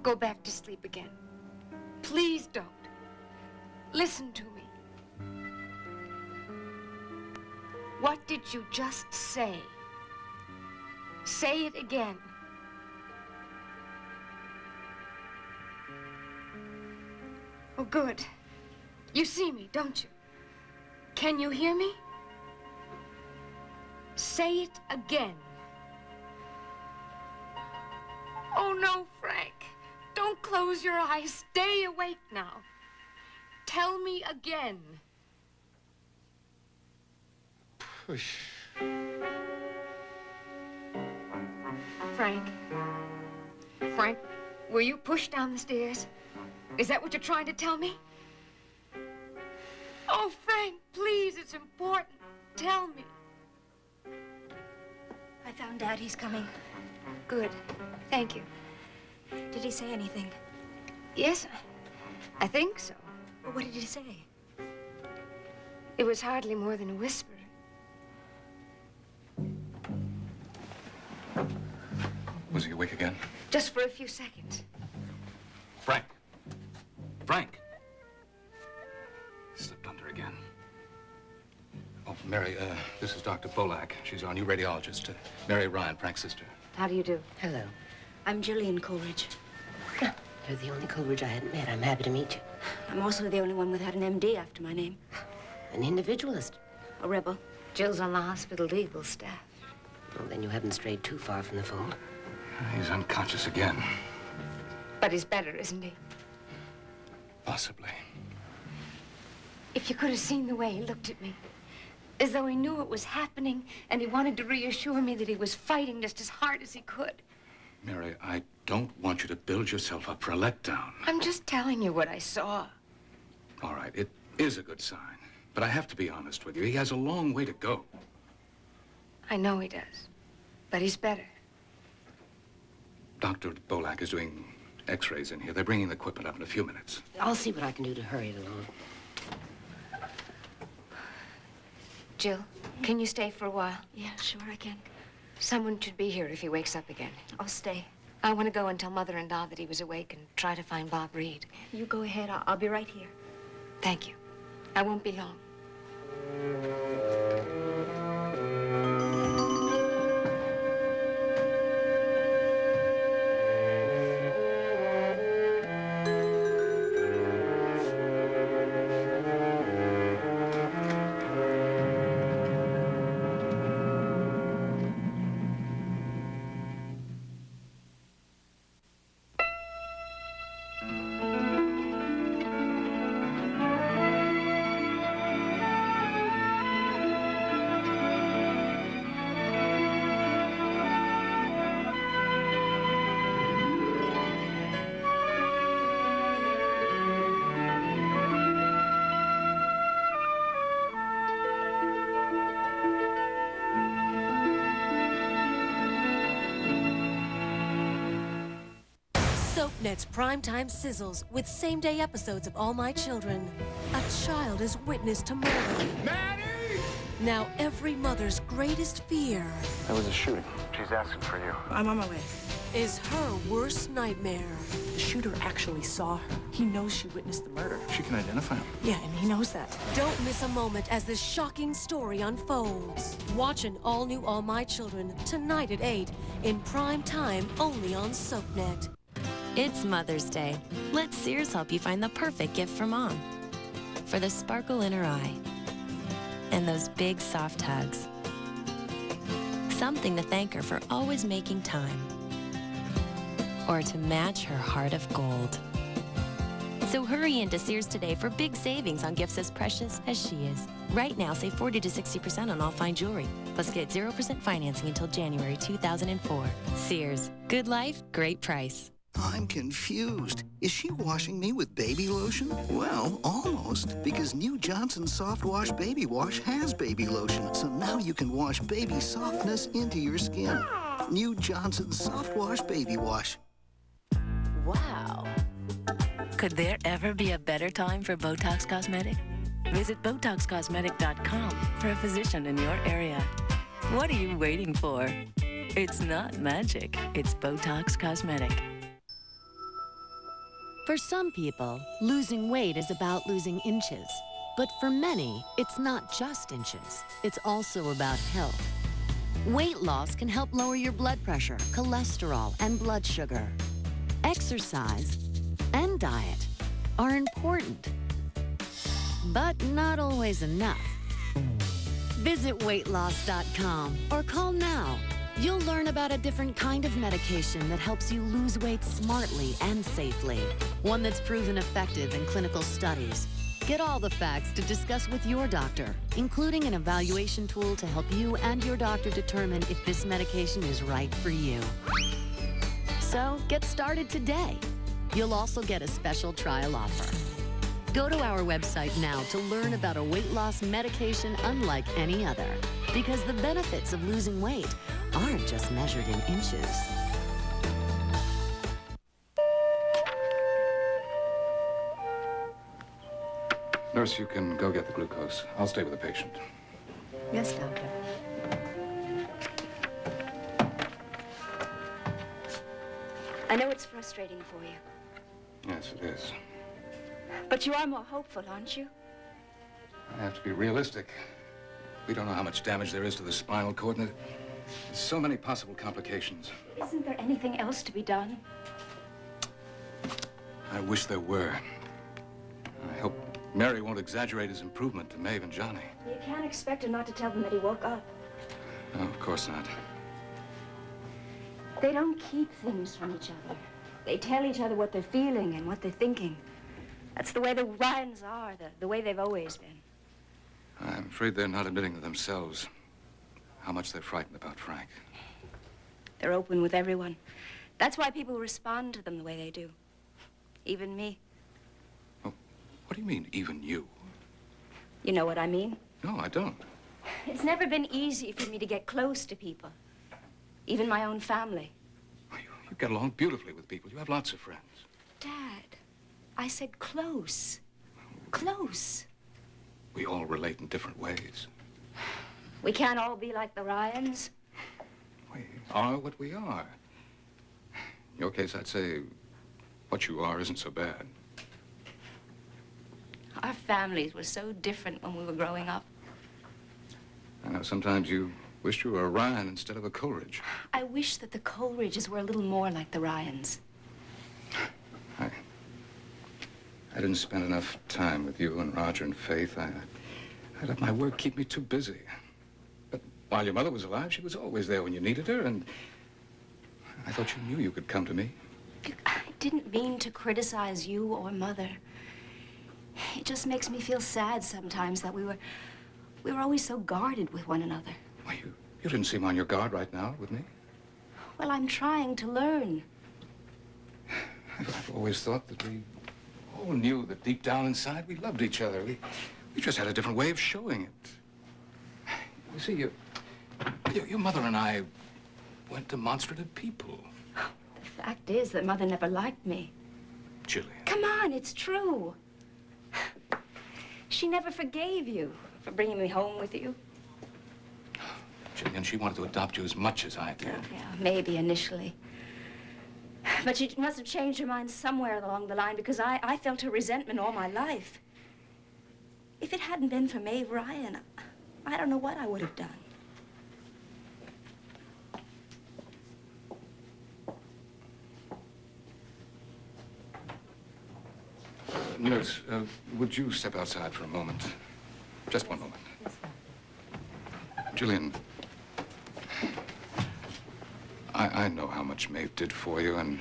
Don't go back to sleep again. Please don't. Listen to me. What did you just say? Say it again. Oh, good. You see me, don't you? Can you hear me? Say it again. Oh, no, Frank. Don't close your eyes. Stay awake now. Tell me again. Push. Frank. Frank, were you pushed down the stairs? Is that what you're trying to tell me? Oh, Frank, please, it's important. Tell me. I found Dad. He's coming. Good. Thank you. Did he say anything? Yes, I think so. Well, what did he say? It was hardly more than a whisper. Was he awake again? Just for a few seconds. Frank. Frank. Slipped under again. Oh, Mary, this is Dr. Bolak. She's our new radiologist. Mary Ryan, Frank's sister. How do you do? Hello. I'm Jillian Coleridge. You're the only Coleridge I hadn't met. I'm happy to meet you. I'm also the only one without an MD after my name. An individualist. A rebel. Jill's on the hospital legal staff. Well, then you haven't strayed too far from the fold. He's unconscious again. But he's better, isn't he? Possibly. If you could have seen the way he looked at me, as though he knew it was happening, and he wanted to reassure me that he was fighting just as hard as he could. Mary, I don't want you to build yourself up for a letdown. I'm just telling you what I saw. All right, it is a good sign. But I have to be honest with you. He has a long way to go. I know he does, but he's better. Dr. Bolak is doing x-rays in here. They're bringing the equipment up in a few minutes. I'll see what I can do to hurry it along. Jill, can you stay for a while? Yeah, sure I can. Someone should be here if he wakes up again. I'll stay. I want to go and tell Mother and Dad that he was awake and try to find Bob Reed. You go ahead. I'll be right here. Thank you. I won't be long. SoapNet's primetime sizzles with same-day episodes of All My Children. A child is witness to murder. Maddie! Now every mother's greatest fear There was a shooting. She's asking for you. I'm on my way. is her worst nightmare. The shooter actually saw her. He knows she witnessed the murder. She can identify him. Yeah, and he knows that. Don't miss a moment as this shocking story unfolds. Watch an all-new All My Children tonight at 8 in prime time only on SoapNet. It's Mother's Day. Let Sears help you find the perfect gift for Mom. For the sparkle in her eye. And those big soft hugs. Something to thank her for always making time. Or to match her heart of gold. So hurry into Sears today for big savings on gifts as precious as she is. Right now, save 40 to 60% on all fine jewelry. Plus get 0% financing until January 2004. Sears. Good life, great price. I'm confused. Is she washing me with baby lotion? Well, almost, because new Johnson Soft Wash Baby Wash has baby lotion, so now you can wash baby softness into your skin. New Johnson Soft Wash Baby Wash. Wow. Could there ever be a better time for Botox Cosmetic? Visit BotoxCosmetic.com for a physician in your area. What are you waiting for? It's not magic. It's Botox Cosmetic. For some people, losing weight is about losing inches. But for many, it's not just inches. It's also about health. Weight loss can help lower your blood pressure, cholesterol, and blood sugar. Exercise and diet are important, but not always enough. Visit weightloss.com or call now. You'll learn about a different kind of medication that helps you lose weight smartly and safely. One that's proven effective in clinical studies. Get all the facts to discuss with your doctor, including an evaluation tool to help you and your doctor determine if this medication is right for you. So get started today. You'll also get a special trial offer. Go to our website now to learn about a weight loss medication unlike any other. Because the benefits of losing weight aren't just measured in inches. Nurse, you can go get the glucose. I'll stay with the patient. Yes, Doctor. I know it's frustrating for you. Yes, it is. But you are more hopeful, aren't you? I have to be realistic. We don't know how much damage there is to the spinal cord, and there's so many possible complications. Isn't there anything else to be done? I wish there were. I hope Mary won't exaggerate his improvement to Maeve and Johnny. You can't expect her not to tell them that he woke up. No, of course not. They don't keep things from each other. They tell each other what they're feeling and what they're thinking. That's the way the Ryans are, the way they've always been. I'm afraid they're not admitting to themselves how much they're frightened about Frank. They're open with everyone. That's why people respond to them the way they do. Even me. Oh, what do you mean, even you? You know what I mean? No, I don't. It's never been easy for me to get close to people. Even my own family. You get along beautifully with people. You have lots of friends. Dad, I said close. Close. We all relate in different ways. We can't all be like the Ryans. We are what we are. In your case, I'd say what you are isn't so bad. Our families were so different when we were growing up. I know sometimes you wished you were a Ryan instead of a Coleridge. I wish that the Coleridges were a little more like the Ryans. I didn't spend enough time with you and Roger and Faith. I let my work keep me too busy. But while your mother was alive, she was always there when you needed her, and I thought you knew you could come to me. I didn't mean to criticize you or Mother. It just makes me feel sad sometimes that we were always so guarded with one another. Well, you didn't seem on your guard right now with me. Well, I'm trying to learn. I've always thought that we all knew that deep down inside we loved each other. We just had a different way of showing it. You see, your mother and I weren't demonstrative people. The fact is that Mother never liked me. Jillian. Come on, it's true. She never forgave you for bringing me home with you. Jillian, she wanted to adopt you as much as I did. Oh, yeah, maybe initially. But she must have changed her mind somewhere along the line because I felt her resentment all my life. If it hadn't been for Maeve Ryan, I don't know what I would have done. Nurse, would you step outside for a moment? Just one moment. Jillian, I know how much Maeve did for you, and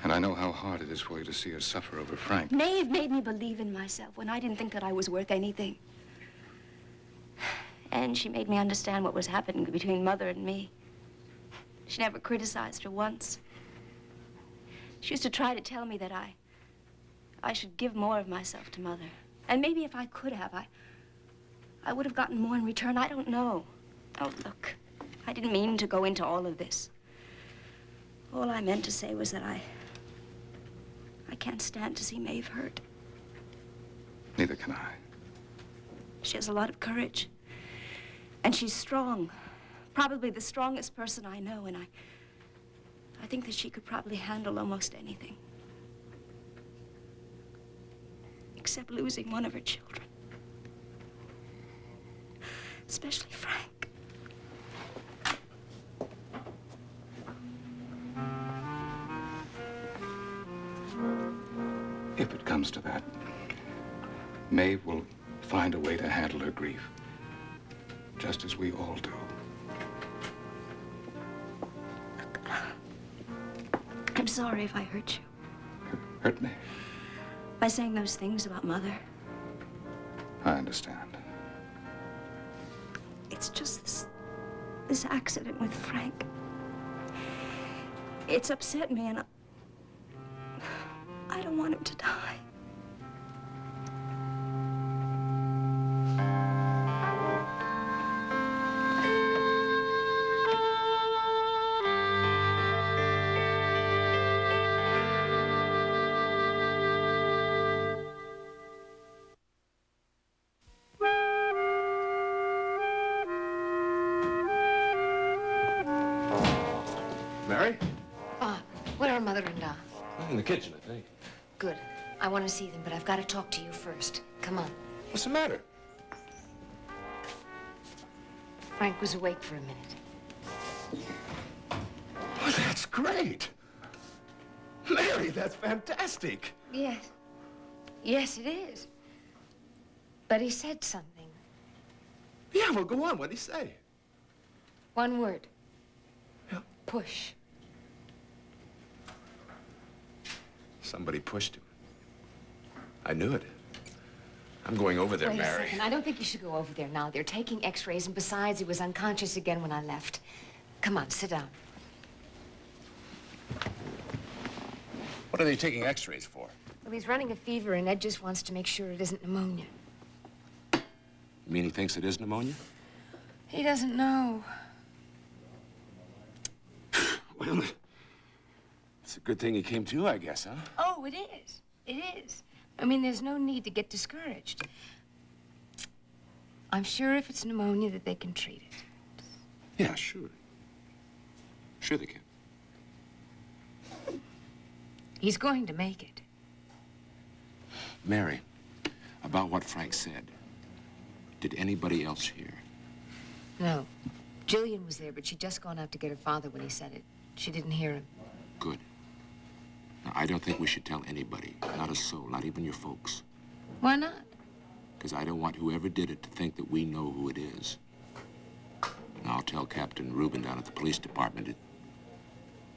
I know how hard it is for you to see her suffer over Frank. Maeve made me believe in myself when I didn't think that I was worth anything. And she made me understand what was happening between Mother and me. She never criticized her once. She used to try to tell me that I should give more of myself to Mother. And maybe if I could have, I would have gotten more in return. I don't know. Oh, look, I didn't mean to go into all of this. All I meant to say was that I can't stand to see Maeve hurt. Neither can I. She has a lot of courage. And she's strong. Probably the strongest person I know, and I think that she could probably handle almost anything. except losing one of her children. Especially Frank. If it comes to that, Maeve will find a way to handle her grief, just as we all do. I'm sorry if I hurt you. Hurt me? By saying those things about Mother. I understand. It's just this accident with Frank. It's upset me, and I don't want him to die. Mary? Bob, where are Mother and Da? In the kitchen, I think. Good. I want to see them, but I've got to talk to you first. Come on. What's the matter? Frank was awake for a minute. Oh, that's great. Mary, that's fantastic. Yes. Yes, it is. But he said something. Yeah, well, go on. What'd he say? One word. Yeah. Push. Somebody pushed him. I knew it. I'm going over there, Wait Mary. a second. I don't think you should go over there now. They're taking x-rays, and besides, he was unconscious again when I left. Come on, sit down. What are they taking x-rays for? Well, he's running a fever, and Ed just wants to make sure it isn't pneumonia. You mean he thinks it is pneumonia? He doesn't know. Well, it's a good thing he came to, I guess, huh? Oh, it is. It is. I mean, there's no need to get discouraged. I'm sure if it's pneumonia that they can treat it. Yeah, sure. Sure they can. He's going to make it. Mary, about what Frank said, did anybody else hear? No. Jillian was there, but she'd just gone out to get her father when he said it. She didn't hear him. Good. Now, I don't think we should tell anybody, not a soul, not even your folks. Why not? Because I don't want whoever did it to think that we know who it is. And I'll tell Captain Rubin down at the police department,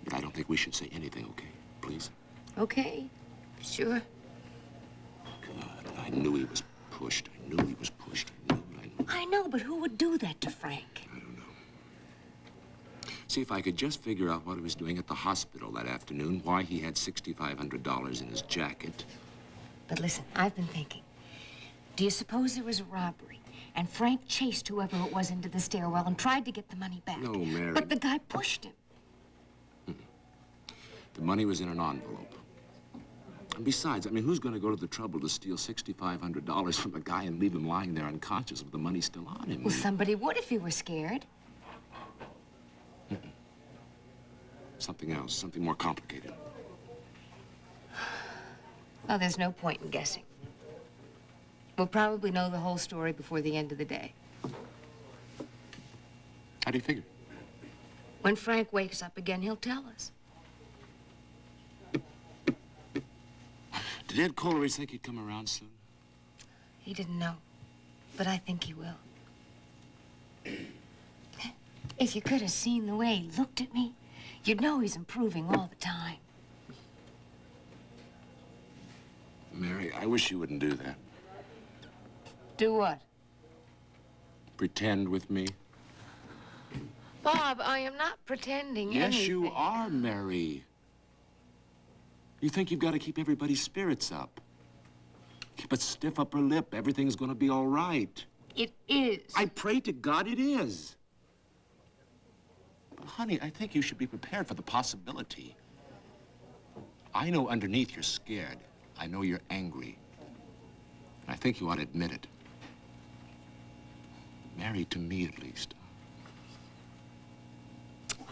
but I don't think we should say anything, okay? Please? Okay. Sure. God, I knew he was pushed. I knew he was pushed. I knew. I know, but who would do that to Frank? I don't know. See, if I could just figure out what he was doing at the hospital that afternoon, why he had $6,500 in his jacket. But listen, I've been thinking. Do you suppose there was a robbery, and Frank chased whoever it was into the stairwell and tried to get the money back? No, Mary. But the guy pushed him. The money was in an envelope. And besides, I mean, who's going to go to the trouble to steal $6,500 from a guy and leave him lying there unconscious with the money still on him? Well, somebody would if he were scared. Something else, something more complicated. Well, there's no point in guessing. We'll probably know the whole story before the end of the day. How do you figure? When Frank wakes up again, he'll tell us. Did Ed Coleridge think he'd come around soon? He didn't know, but I think he will. If you could have seen the way he looked at me, you'd know he's improving all the time. Mary, I wish you wouldn't do that. Do what? Pretend with me. Bob, I am not pretending Yes, anything. you are, Mary. You think you've got to keep everybody's spirits up. Keep a stiff upper lip. Everything's going to be all right. It is. I pray to God it is. But, honey, I think you should be prepared for the possibility. I know underneath you're scared. I know you're angry. I think you ought to admit it. Mary, to me at least.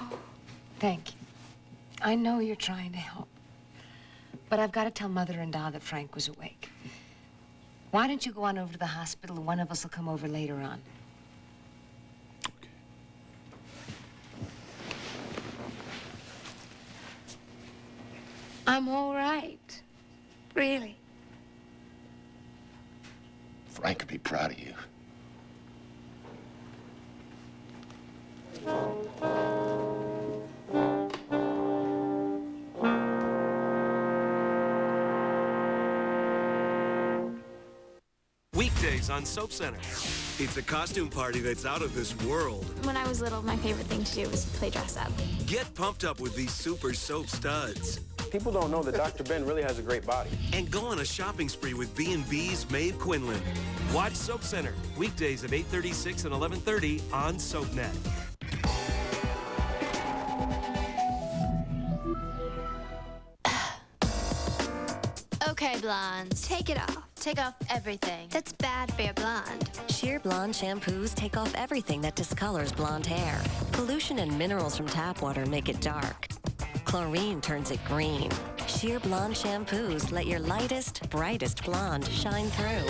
Oh, thank you. I know you're trying to help. But I've got to tell Mother and Da that Frank was awake. Why don't you go on over to the hospital, and one of us will come over later on. Okay. I'm all right. Really. Frank could be proud of you. Weekdays on Soap Center. It's a costume party that's out of this world. When I was little, my favorite thing to do was play dress up. Get pumped up with these super soap studs. People don't know that Dr. Ben really has a great body. And go on a shopping spree with B&B's Maeve Quinlan. Watch Soap Center, weekdays at 8:36 and 11:30 on SoapNet. Okay, blondes, take it off. Take off everything. That's bad for your blonde. Sheer Blonde shampoos take off everything that discolors blonde hair. Pollution and minerals from tap water make it dark. Chlorine turns it green. Sheer Blonde shampoos let your lightest, brightest blonde shine through.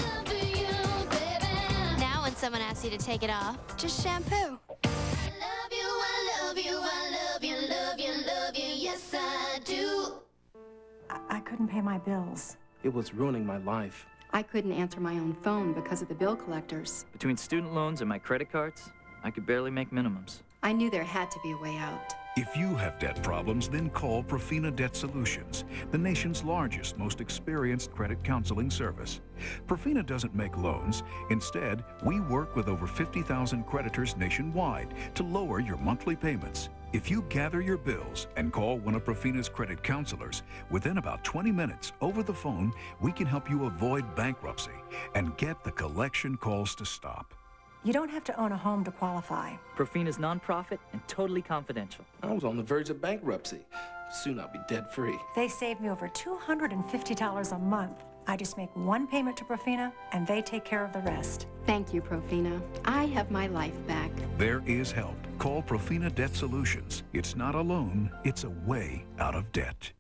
Now when someone asks you to take it off, just shampoo. I love you, I love you, I love you, love you, love you, yes I do. I couldn't pay my bills. It was ruining my life. I couldn't answer my own phone because of the bill collectors. Between student loans and my credit cards, I could barely make minimums. I knew there had to be a way out. If you have debt problems, then call Profina Debt Solutions, the nation's largest, most experienced credit counseling service. Profina doesn't make loans. Instead, we work with over 50,000 creditors nationwide to lower your monthly payments. If you gather your bills and call one of Profina's credit counselors, within about 20 minutes over the phone, we can help you avoid bankruptcy and get the collection calls to stop. You don't have to own a home to qualify. Profina's nonprofit and totally confidential. I was on the verge of bankruptcy. Soon I'll be debt-free. They saved me over $250 a month. I just make one payment to Profina, and they take care of the rest. Thank you, Profina. I have my life back. There is help. Call Profina Debt Solutions. It's not a loan, it's a way out of debt.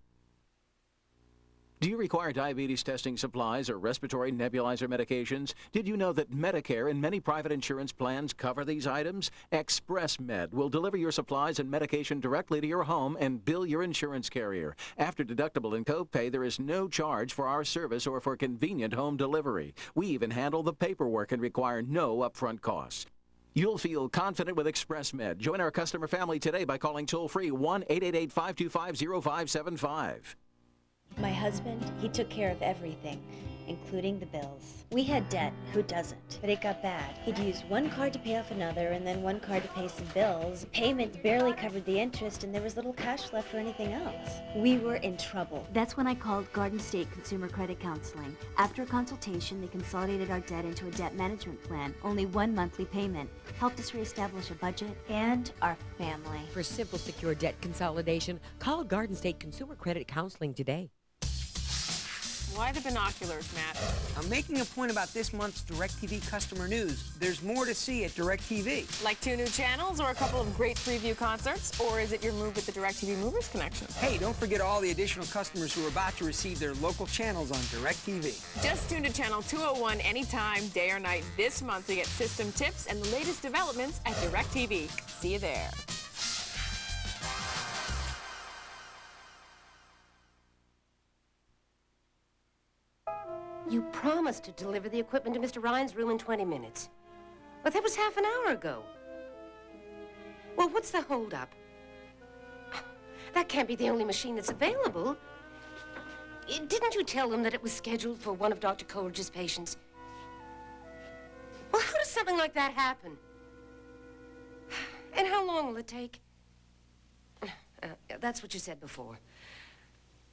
Do you require diabetes testing supplies or respiratory nebulizer medications? Did you know that Medicare and many private insurance plans cover these items? Express Med will deliver your supplies and medication directly to your home and bill your insurance carrier. After deductible and copay, there is no charge for our service or for convenient home delivery. We even handle the paperwork and require no upfront costs. You'll feel confident with Express Med. Join our customer family today by calling toll-free 1-888-525-0575. My husband, he took care of everything, including the bills. We had debt, who doesn't? But it got bad. He'd use one card to pay off another, and then one card to pay some bills. Payments barely covered the interest, and there was little cash left for anything else. We were in trouble. That's when I called Garden State Consumer Credit Counseling. After a consultation, they consolidated our debt into a debt management plan. Only one monthly payment. Helped us reestablish a budget and our family. For simple, secure debt consolidation, call Garden State Consumer Credit Counseling today. Why the binoculars, Matt? I'm making a point about this month's DirecTV customer news. There's more to see at DirecTV. Like 2 new channels or a couple of great preview concerts? Or is it your move with the DirecTV Movers connection? Hey, don't forget all the additional customers who are about to receive their local channels on DirecTV. Just tune to channel 201 anytime, day or night this month to get system tips and the latest developments at DirecTV. See you there. You promised to deliver the equipment to Mr. Ryan's room in 20 minutes. But that was half an hour ago. Well, what's the holdup? That can't be the only machine that's available. Didn't you tell them that it was scheduled for one of Dr. Coleridge's patients? Well, how does something like that happen? And how long will it take? That's what you said before.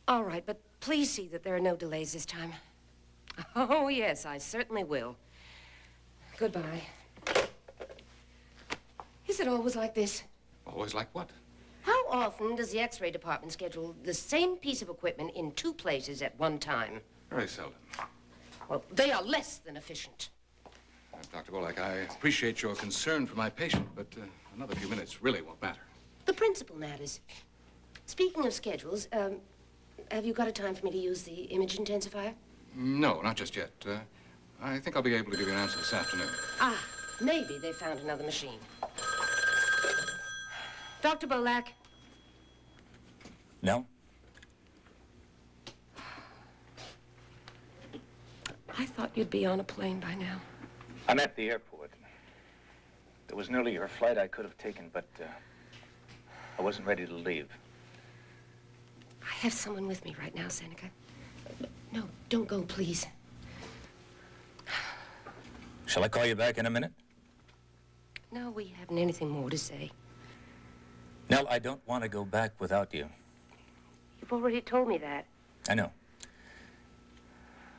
All right, but please see that there are no delays this time. Oh, yes, I certainly will. Goodbye. Is it always like this? Always like what? How often does the X-ray department schedule the same piece of equipment in 2 places at one time? Very seldom. Well, they are less than efficient. Dr. Wolak, I appreciate your concern for my patient, but another few minutes really won't matter. The principal matters. Speaking of schedules, have you got a time for me to use the image intensifier? No, not just yet. I think I'll be able to give you an answer this afternoon. Ah, maybe they found another machine. Dr. Bolak. No? I thought you'd be on a plane by now. I'm at the airport. There was an earlier flight I could have taken, but I wasn't ready to leave. I have someone with me right now, Seneca. No, don't go, please. Shall I call you back in a minute? No, we haven't anything more to say. Nell, I don't want to go back without you. You've already told me that. I know.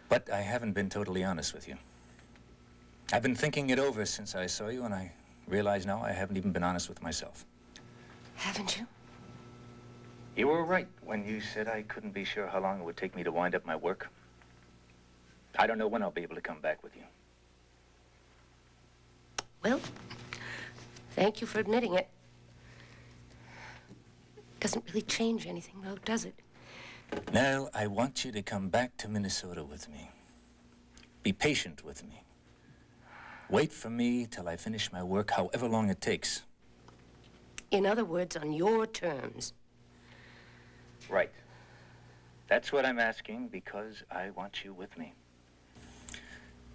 But I haven't been totally honest with you. I've been thinking it over since I saw you, and I realize now I haven't even been honest with myself. Haven't you? You were right when you said I couldn't be sure how long it would take me to wind up my work. I don't know when I'll be able to come back with you. Well, thank you for admitting it. Doesn't really change anything, though, does it? Nell, I want you to come back to Minnesota with me. Be patient with me. Wait for me till I finish my work, however long it takes. In other words, on your terms. Right. That's what I'm asking, because I want you with me.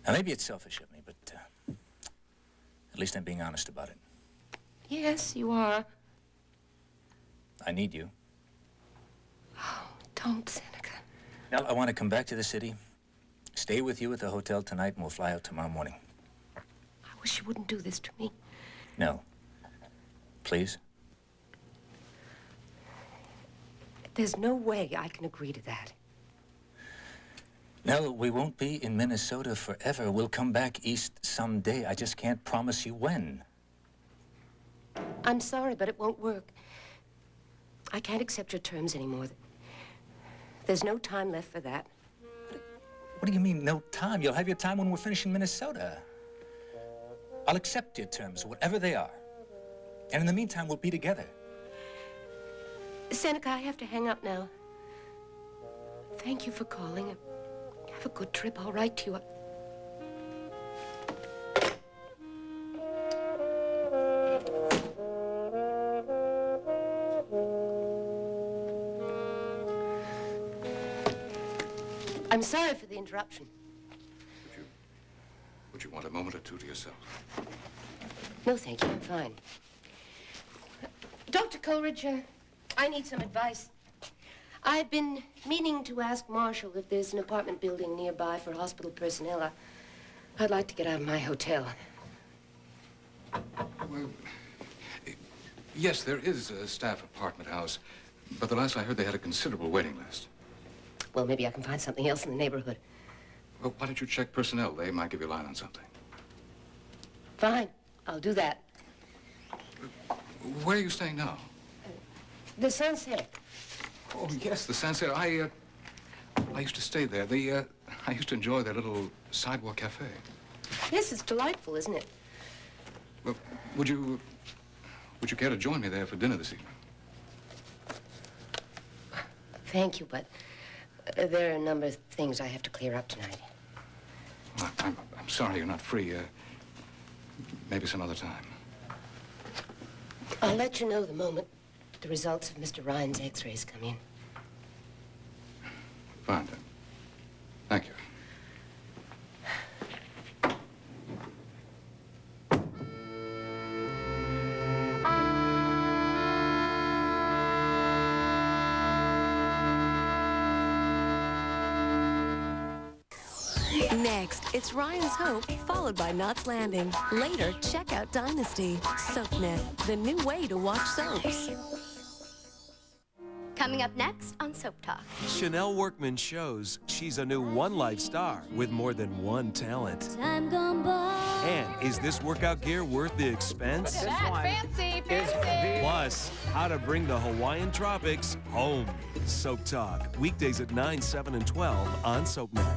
Now, maybe it's selfish of me, but at least I'm being honest about it. Yes, you are. I need you. Oh, don't, Seneca. Now, I want to come back to the city, stay with you at the hotel tonight, and we'll fly out tomorrow morning. I wish you wouldn't do this to me. No. Please? There's no way I can agree to that. No, we won't be in Minnesota forever. We'll come back east someday. I just can't promise you when. I'm sorry, but it won't work. I can't accept your terms anymore. There's no time left for that. What do you mean, no time? You'll have your time when we're finished in Minnesota. I'll accept your terms, whatever they are. And in the meantime, we'll be together. Seneca, I have to hang up now. Thank you for calling. Have a good trip. I'll write to you. I'm sorry for the interruption. Would you want a moment or two to yourself? No, thank you. I'm fine. Dr. Coleridge, I need some advice. I've been meaning to ask Marshall if there's an apartment building nearby for hospital personnel. I'd like to get out of my hotel. Well, yes, there is a staff apartment house, but the last I heard they had a considerable waiting list. Well, maybe I can find something else in the neighborhood. Well, why don't you check personnel? They might give you a line on something. Fine, I'll do that. Where are you staying now? The Sunset. Oh, yes, the Sunset. I used to stay there. I used to enjoy their little sidewalk cafe. Yes, it's delightful, isn't it? Well, would you care to join me there for dinner this evening? Thank you, but there are a number of things I have to clear up tonight. Well, I'm sorry you're not free. Maybe some other time. I'll let you know the moment the results of Mr. Ryan's x-rays come in. Fine, then. Thank you. Next, it's Ryan's Hope, followed by Knots Landing. Later, check out Dynasty. SoapNet, the new way to watch soaps. Coming up next on Soap Talk. Chanel Workman shows she's a new One Life star with more than one talent. Time gone by. And is this workout gear worth the expense? Fancy, fancy. Plus, how to bring the Hawaiian tropics home. Soap Talk, weekdays at 9, 7, and 12 on SoapNet.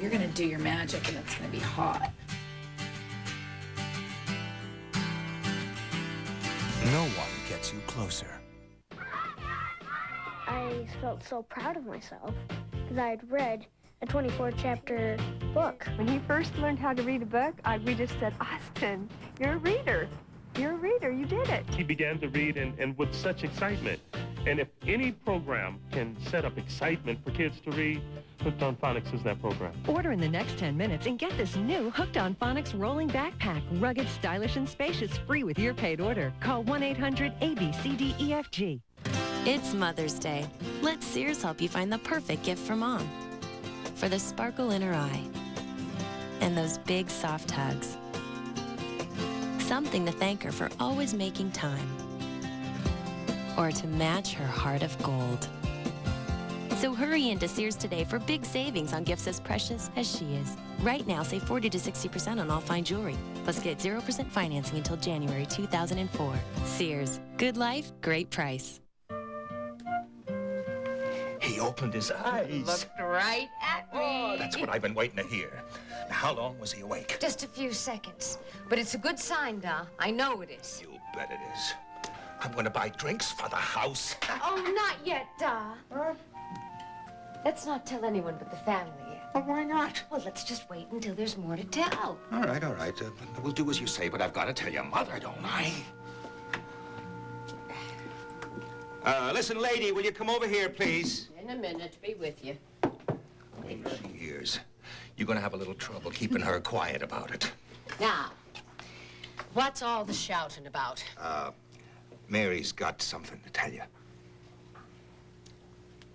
You're gonna do your magic and it's gonna be hot. No one gets you closer. I felt so proud of myself because I had read a 24-chapter book. When he first learned how to read a book, we just said, Austin, you're a reader. You're a reader. You did it. He began to read and with such excitement. And if any program can set up excitement for kids to read, Hooked on Phonics is that program. Order in the next 10 minutes and get this new Hooked on Phonics rolling backpack. Rugged, stylish, and spacious, free with your paid order. Call 1-800-ABCDEFG. It's Mother's Day. Let Sears help you find the perfect gift for Mom. For the sparkle in her eye and those big soft hugs. Something to thank her for always making time. Or to match her heart of gold. So hurry into Sears today for big savings on gifts as precious as she is. Right now, save 40 to 60% on all fine jewelry. Plus get 0% financing until January 2004. Sears. Good life, great price. He opened his eyes. Looked right at me. Oh, that's what I've been waiting to hear. Now, how long was he awake? Just a few seconds. But it's a good sign, Da. I know it is. You bet it is. I'm going to buy drinks for the house. Oh, not yet, Da. Let's not tell anyone but the family yet. Well, why not? Well, let's just wait until there's more to tell. All right, all right. We'll do as you say, but I've got to tell your mother, don't I? Listen, lady, will you come over here, please? In a minute, be with you. She hears. You're going to have a little trouble keeping her quiet about it. Now, what's all the shouting about? Mary's got something to tell you.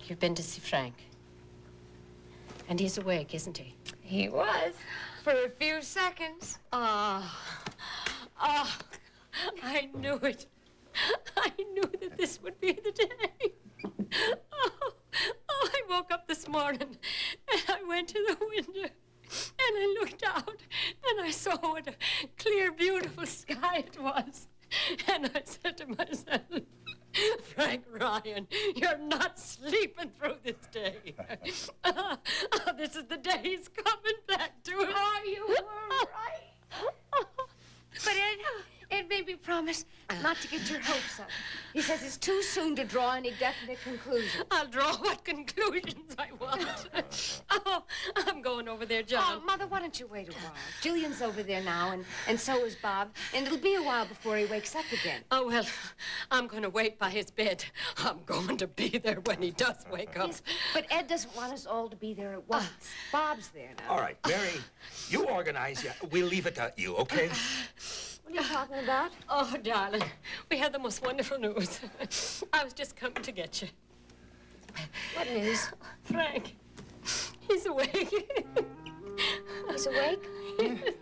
You've been to see Frank. And he's awake, isn't he? He was. For a few seconds. I knew it. I knew that this would be the day. I woke up this morning and I went to the window and I looked out and I saw what a clear, beautiful sky it was. And I said to myself, Frank Ryan, you're not sleeping through this day. This is the day he's coming back to us. Oh, you were right. But Ed made me promise not to get your hopes up. He says it's too soon to draw any definite conclusions. I'll draw what conclusions I want. Oh, I'm going over there, John. Oh, Mother, why don't you wait a while? Jillian's over there now, and so is Bob, and it'll be a while before he wakes up again. Oh, well, I'm going to wait by his bed. I'm going to be there when he does wake up. Yes, but Ed doesn't want us all to be there at once. Bob's there now. All right, Mary, you organize. Yeah, we'll leave it to you, okay? What are you talking about? Oh, darling, we had the most wonderful news. I was just coming to get you. What news? Frank, he's awake. He's awake? Yes.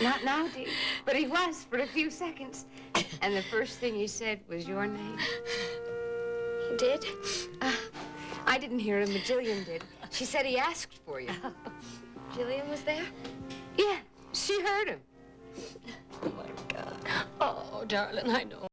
Not now, dear. But he was for a few seconds. And the first thing he said was your name. He did? I didn't hear him, but Jillian did. She said he asked for you. Jillian was there? Yeah, she heard him. Oh, my God. Oh, darling, I know.